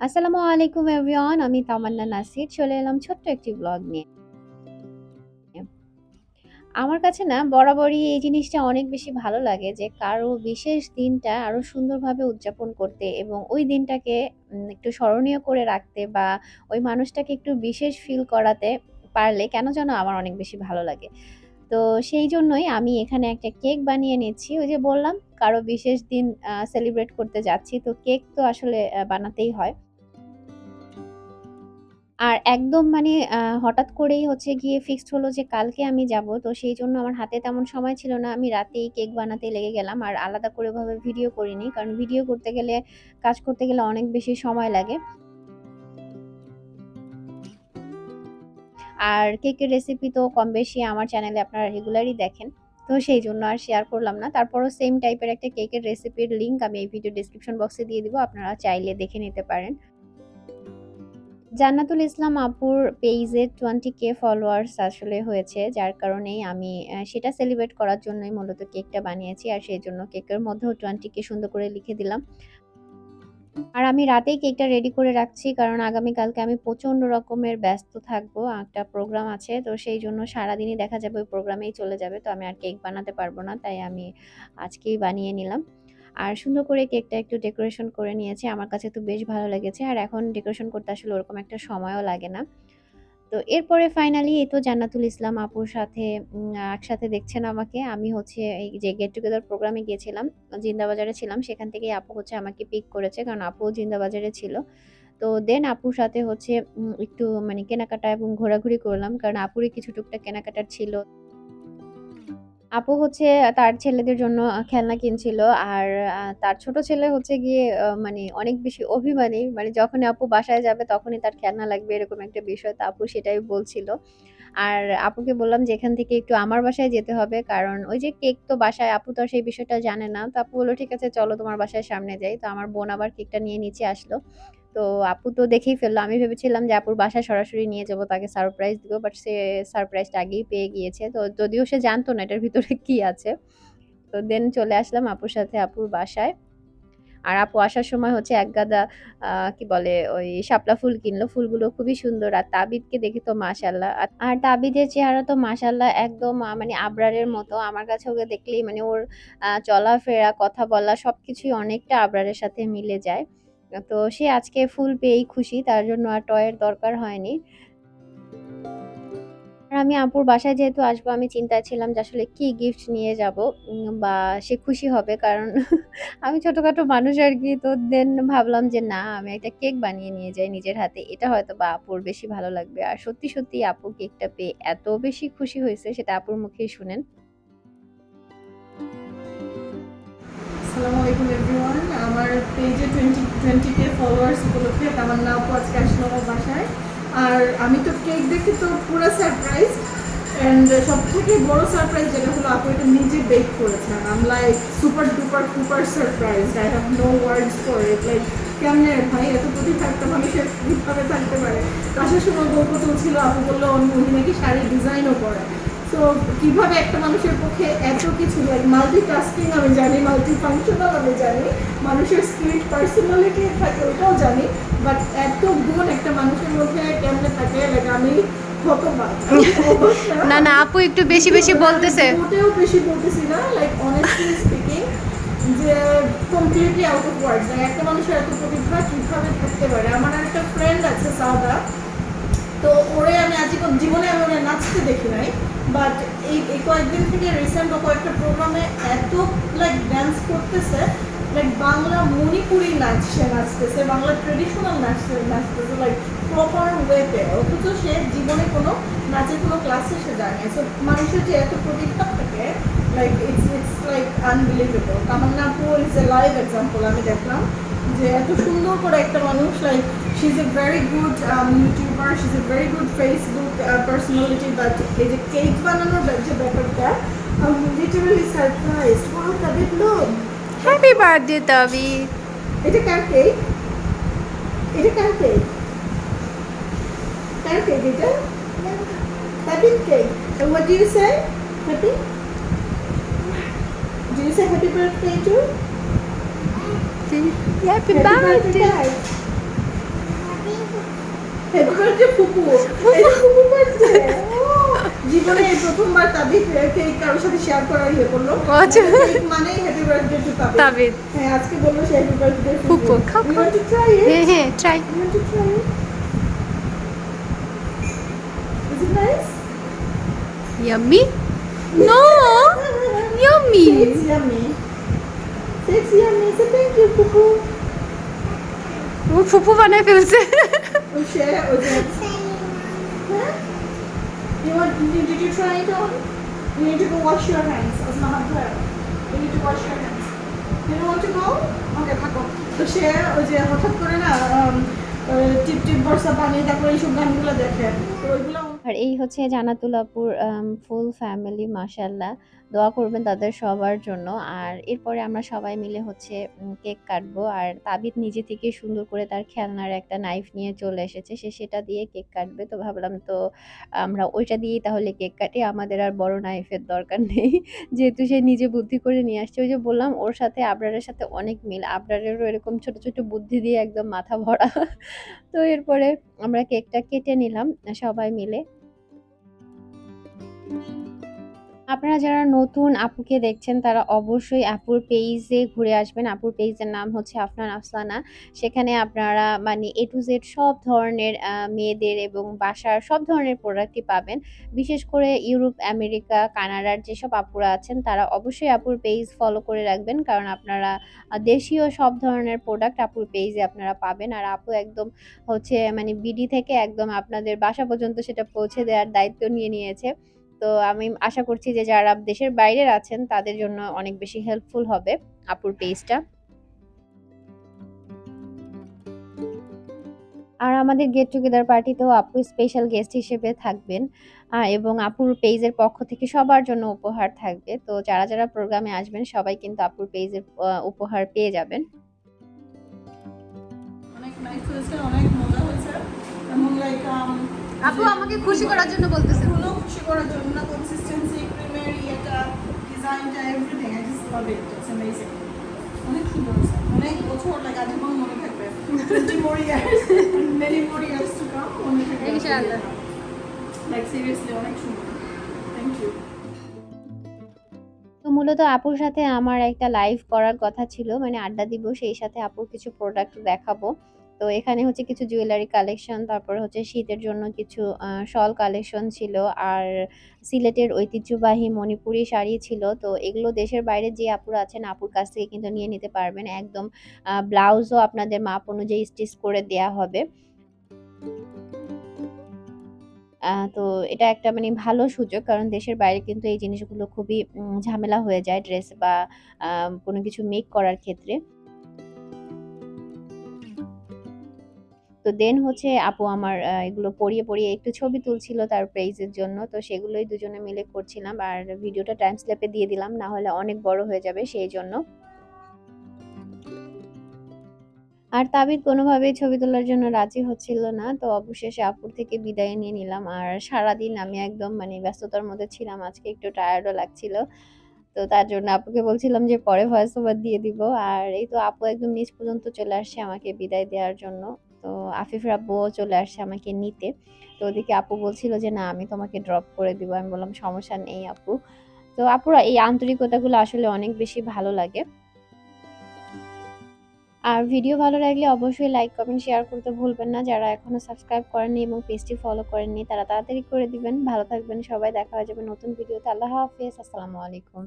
আসসালামু আলাইকুম এভরিওয়ান। আমি তামান্না নাসির চলে এলাম ছোট্ট একটি ব্লগ নিয়ে। আমার কাছে না বরাবরই এই জিনিসটা অনেক বেশি ভালো লাগে যে কারো বিশেষ দিনটা আরো সুন্দরভাবে উদযাপন করতে এবং ওই দিনটাকে একটু স্মরণীয় করে রাখতে বা ওই মানুষটাকে একটু বিশেষ ফিল করাতে পারলে কেন যেন আমার অনেক বেশি ভালো লাগে। তো সেই জন্যই আমি এখানে একটা কেক বানিয়ে নিচ্ছি। ওই যে বললাম কারো বিশেষ দিন সেলিব্রেট করতে যাচ্ছি। তো কেক তো আসলে বানাতেই হয়। আর একদম মানে হঠাৎ করেই হচ্ছে গিয়ে ফিক্সড হলো যে কালকে আমি যাবো। তো সেইজন্য আমার হাতে তেমন সময় ছিল না। আমি রাতেই কেক বানাতে লেগে গেলাম। আর আলাদা করে ওভাবে ভিডিও করিনি। কারণ ভিডিও করতে গেলে, কাজ করতে গেলে অনেক বেশি সময় লাগে। আর কেকের রেসিপি তো কম বেশি আমার চ্যানেলে আপনারা রেগুলারই দেখেন। তো সেইজন্য আর শেয়ার করলাম না। তারপরও সেম টাইপের একটা কেকের রেসিপির লিংক আমি এই ভিডিও ডেসক্রিপশন বক্সে দিয়ে দিব। আপনারা চাইলে দেখে নিতে পারেন। জান্নাতুল ইসলাম আপুর পেইজে 20K ফলোয়ার্স আসলে হয়েছে। যার কারণেই আমি সেটা সেলিব্রেট করার জন্যই মূলত কেকটা বানিয়েছি। আর সেজন্য কেকের মধ্যেও 20K সুন্দর করে লিখে দিলাম। আর আমি রাতেই কেকটা রেডি করে রাখছি। কারণ আগামীকালকে আমি প্রচন্ড রকমের ব্যস্ত থাকবো। একটা প্রোগ্রাম আছে। তো সেইজন্য সারাদিনই দেখা যাবে ওই প্রোগ্রামেই চলে যাবে। তো আমি আর কেক বানাতে পারব না। তাই আমি আজকেই বানিয়ে নিলাম। আর সুন্দর করে কেকটা একটু ডেকোরেশন করে নিয়েছি। আমার কাছে তো বেশ ভালো লেগেছে। আর এখন ডেকোরেশন করতে আসলে ওরকম একটা সময়ও লাগে না। তো এরপরে ফাইনালি এই তো জান্নাতুল ইসলাম আপুর সাথে একসাথে দেখছেন আমাকে। আমি হচ্ছে এই যে গেট টুগেদার প্রোগ্রামে গিয়েছিলাম, জিন্দাবাজারে ছিলাম। সেখান থেকেই আপু হচ্ছে আমাকে পিক করেছে। কারণ আপুও জিন্দাবাজারে ছিল। তো দেন আপুর সাথে হচ্ছে একটু মানে কেনাকাটা এবং ঘোরাঘুরি করলাম। কারণ আপুরই কিছু টুকটাক কেনাকাটার ছিল। আপু হচ্ছে তার ছেলেদের জন্য খেলনা কিনছিল। আর তার ছোট ছেলে হচ্ছে গিয়ে মানে অনেক বেশি অভিমানী। মানে যখনই আপু বাসায় যাবে তখনই তার খেলনা লাগবে এরকম একটা বিষয়। তো আপু সেটাই বলছিল। আর আপুকে বললাম যে এখান থেকে একটু আমার বাসায় যেতে হবে। কারণ ওই যে কেক তো বাসায় আপু তো আর সেই বিষয়টা জানে না। তো আপু বলল, "ঠিক আছে চলো তোমার বাসায় সামনে যাই।" তো আমার বোন আবার কেকটা নিয়ে নিচে আসলো। তো আপু তো দেখেই ফেলল। আমি ভেবেছিলাম যে আপুর বাসায় সরাসরি নিয়ে যাবো, তাকে সারপ্রাইজ দিব। বাট সে সারপ্রাইজটা আগেই পেয়ে গিয়েছে। তো যদিও সে জানতো না এটার ভিতরে কি আছে। তো দেন চলে আসলাম আপুর সাথে আপুর বাসায়। আর আপু আসার সময় হচ্ছে একগাদা কি বলে ওই শাপলা ফুল কিনলো। ফুলগুলো খুবই সুন্দর। আর তাবিদকে দেখে তো মাশাআল্লাহ। আর তাবিদের চেহারা তো মাশাআল্লাহ একদম মানে আবরারের মতো। আমার কাছে ওকে দেখলেই মানে ওর চলাফেরা, কথা বলা সবকিছুই অনেকটা আবরারের সাথে মিলে যায়। তো সে আজকে ফুল পেয়েই খুশি। তার জন্য আর টয়ের দরকার হয়নি। আর আমি আপুর বাসায় যেহেতু আসবো আমি চিন্তায় ছিলাম যে আসলে কি গিফট নিয়ে যাবো বা সে খুশি হবে। কারণ আমি ছোটখাটো মানুষ আরকি। তো দেন ভাবলাম যে না আমি একটা কেক বানিয়ে নিয়ে যাই নিজের হাতে। এটা হয়তোবা আপুর বেশি ভালো লাগবে। আর সত্যি, সত্যিই আপু কেকটা পেয়ে এত বেশি খুশি হয়েছে সেটা আপুর মুখেই শুনেন। আসসালামু আলাইকুম এভরিওয়ান। আমার পেজে 20K ফলোয়ার্স উপলক্ষে তামান্না আপু আজকে আসলো আমার বাসায়। আর আমি তো কেক দেখে তো পুরো সারপ্রাইজ। অ্যান্ড সব থেকে বড় সারপ্রাইজ যেটা হলো আপু এটা নিজে বেক করেছেন। I'm like super duper super surprise. I have no words for it. Like কেমনে ভাই এত প্রতিভা একটা মানুষের কীভাবে থাকতে পারে। আসার সময় গল্প চলছিল, আপু বললো উনি নাকি শাড়ি ডিজাইনও করে। তো কিভাবে একটা মানুষের পক্ষে এত কিছু লাইক মাল্টিটাস্কিং আমি জানি, মাল্টি ফাংশনাল আমি জানি, মানুষের স্পিরিট পার্সোনালিটি থাকে ওটাও জানি, বাট এত গুণ একটা মানুষের মধ্যে কেমনে থাকে লাইক আমি হতবাক। না, না আপু একটু বেশি, বেশি বলতেছে। মোটেও বেশি বলতেছি না, লাইক অনেস্টলি স্পিকিং যে completely out of words. Like একটা মানুষের এত প্রতিভা কীভাবে থাকতে পারে। আমার একটা ফ্রেন্ড আছে সাউদা, তো ওরে আমি আজীবন জীবনে আমি ওরা নাচতে দেখি নাই, বাট এই কয়েকদিন থেকে রিসেন্ট ও কয়েকটা প্রোগ্রামে এত লাইক ড্যান্স করতেছে, লাইক বাংলা মণিপুরি নাচ সে নাচতেছে, বাংলা ট্রেডিশনাল নাচতেছে লাইক প্রপার ওয়েতে, অথচ সে জীবনে কোনো নাচের কোনো ক্লাসে সে যায়নি। সো মানুষের যে এত প্রতিভা থাকে লাইক ইটস লাইক আনবিলিভেবল। তামান্না আপু ইজ এ লাইভ এক্সাম্পল। আমি দেখলাম যে এত সুন্দর করে একটা মানুষ like she is a very good YouTuber, she is a very good Facebook personality, but এই যে কেক বানানোর যে ব্যাপারটা লিটারালি সারপ্রাইজ। ওয়াও তাবিদ লোক, হ্যাপি বার্থডে তাবিদ। এটা কার কেক? এটা কার কেক? কার কেক এটা? তাবিদ cake. And what do you say? Happy? Do you say happy birthday too? Happy Happy birthday, birthday. guys. এবার যে ফুপু, এই যে ফুপু বার্থডে। জীবনে এই প্রথমবার তাবিদ কেক কারোর সাথে শেয়ার করার ইয়ে করলো। আচ্ছা। কেক মানেই হ্যাপি বার্থডে টু তাবিদ। তাবিদ। হ্যাঁ, আজকে বললো সে হ্যাপি বার্থডে ফুপু। ফুপু খাও You খাও। want to try it? হ্যাঁ হ্যাঁ try. You want to try it? Is it nice? Yummy? No yummy. Say it's yummy. Say it's yummy. Say thank you, ফুপু। ও ফুপু বানায় ফেলছে। ও সে ও যে হ্যাঁ? Did you try it on? You need to go wash your hands. Asma হাত ধোয়া। You need to wash your hands. You don't want to go? Okay, থাকো। তো সে ওই যে হঠাৎ করে না টিপ টিপ বর্ষা পানি তারপরে এইসব গানগুলো দেখে। তো ওইগুলো আর এই হচ্ছে জান্নাতুল আপুর ফুল ফ্যামিলি, মাশাআল্লাহ। দোয়া করবেন তাদের সবার জন্য। আর এরপরে আমরা সবাই মিলে হচ্ছে কেক কাটবো। আর তাবিদ নিজে থেকে সুন্দর করে তার খেলনার একটা নাইফ নিয়ে চলে এসেছে। সে সেটা দিয়ে কেক কাটবে। তো ভাবলাম তো আমরা ওইটা দিয়েই তাহলে কেক কাটি। আমাদের আর বড় নাইফের দরকার নেই। যেহেতু সে নিজে বুদ্ধি করে নিয়ে আসছে। ওই যে বললাম ওর সাথে আবরারের সাথে অনেক মিল। আবরারেরও এরকম ছোট, ছোট বুদ্ধি দিয়ে একদম মাথা ভরা। তো এরপরে আমরা কেকটা কেটে নিলাম সবাই মিলে। আপনারা যারা নতুন আপুকে দেখছেন তারা অবশ্যই আপুর পেজে ঘুরে আসবেন। আপুর পেজের নাম হচ্ছে আফনান আফসানা। সেখানে আপনারা মানে A to Z সব ধরনের মেয়েদের এবং বাসার সব ধরনের প্রোডাক্টই পাবেন। বিশেষ করে ইউরোপ, আমেরিকা, কানাডার যেসব আপুরা আছেন তারা অবশ্যই আপুর পেজ ফলো করে রাখবেন। কারণ আপনারা দেশীয় সব ধরনের প্রোডাক্ট আপুর পেজে আপনারা পাবেন। আর আপু একদম হচ্ছে মানে বিডি থেকে একদম আপনাদের বাসা পর্যন্ত সেটা পৌঁছে দেওয়ার দায়িত্ব নিয়ে নিয়েছে। তো আমি আশা করছি যে যারা দেশের বাইরের আছেন তাদের জন্য অনেক বেশি হেল্পফুল হবে আপুর পেজটা। আর আমাদের গেট টুগেদার পার্টিতেও আপু স্পেশাল গেস্ট হিসেবে থাকবেন। এবং আপুর পেজের পক্ষ থেকে সবার জন্য উপহার থাকবে। তো যারা, যারা প্রোগ্রামে আসবেন সবাই কিন্তু আপুর পেজের উপহার পেয়ে যাবেন। অনেক নাইস হয়েছে, অনেক মজা হয়েছে। এবং লাইক আপু আমাকে খুশি করার জন্য বলতেছে। পুরো খুশি করার জন্য না, কনসিস্টেন্সি, ক্রিমের ইয়েটা, ডিজাইনটা, everything I just love it. It's amazing. অনেক সুন্দর হয়েছে। অনেক বছর লাগে আজীবন মনে থাকবে। 20 more years and many more years to come মনে থাকবে। ইনশাআল্লাহ। লাইক সিরিয়াসলি অনেক সুন্দর। Thank you. তো মূলত আপুর সাথে আমার একটা লাইভ করার কথা ছিল। মানে আড্ডা দিব, সেই সাথে আপুর কিছু প্রোডাক্ট দেখাবো। তো এখানে হচ্ছে কিছু জুয়েলারি কালেকশন, তারপরে হচ্ছে শীতের জন্য কিছু শল কালেকশন ছিল। আর সিলেটের ঐতিহ্যবাহী মণিপুরি শাড়ি ছিল। তো এগুলো দেশের বাইরে যে আপুরা আছেন আপুর কাছ থেকে কিন্তু নিয়ে নিতে পারবেন। একদম ব্লাউজও আপনাদের মাপ অনুযায়ী স্টিচ করে দেয়া হবে। তো এটা একটা মানে ভালো সুযোগ। কারণ দেশের বাইরে কিন্তু এই জিনিসগুলো খুবই ঝামেলা হয়ে যায় ড্রেস বা আ কোনো কিছু মেক করার ক্ষেত্রে। তো দেন হচ্ছে আপু আমার এগুলো পরিয়ে, পরিয়ে একটু ছবি তুলছিল তার পেইজের জন্য। তো সেগুলোই দুজনে মিলে করছিলাম। আর ভিডিওটা টাইম স্ল্যাপে দিয়ে দিলাম। না হলে অনেক বড় হয়ে যাবে সেইজন্য। আর তাবিদ কোনোভাবেই ছবি তোলার জন্য রাজি হচ্ছিল না। তো অবশেষে আপুর থেকে বিদায় নিয়ে নিলাম। আর সারাদিন আমি একদম মানে ব্যস্ততার মধ্যে ছিলাম। আজকে একটু টায়ার্ডও লাগছিল। তো তার জন্য আপুকে বলছিলাম যে পরে ভয়েস ওভার দিয়ে দিব। আর এই তো আপু একদম নিচ পর্যন্ত চলে আসছে আমাকে বিদায় দেওয়ার জন্য। তো আফিফের আব্বুও চলে আসছে আমাকে নিতে। তো ওদিকে আপু বলছিল যে, "না আমি তোমাকে ড্রপ করে দিব।" আমি বললাম, "সমস্যা নেই আপু।" তো আপুর এই আন্তরিকতাগুলো আসলে অনেক বেশি ভালো লাগে। আর ভিডিও ভালো লাগলে অবশ্যই লাইক, কমেন্ট, শেয়ার করতে ভুলবেন না। যারা এখনো সাবস্ক্রাইব করেননি এবং পেজটি ফলো করেননি তারা তাড়াতাড়ি করে দিবেন। ভালো থাকবেন সবাই। দেখা হয়ে যাবে নতুন ভিডিওতে। আল্লাহ হাফেজ। আসসালামু আলাইকুম।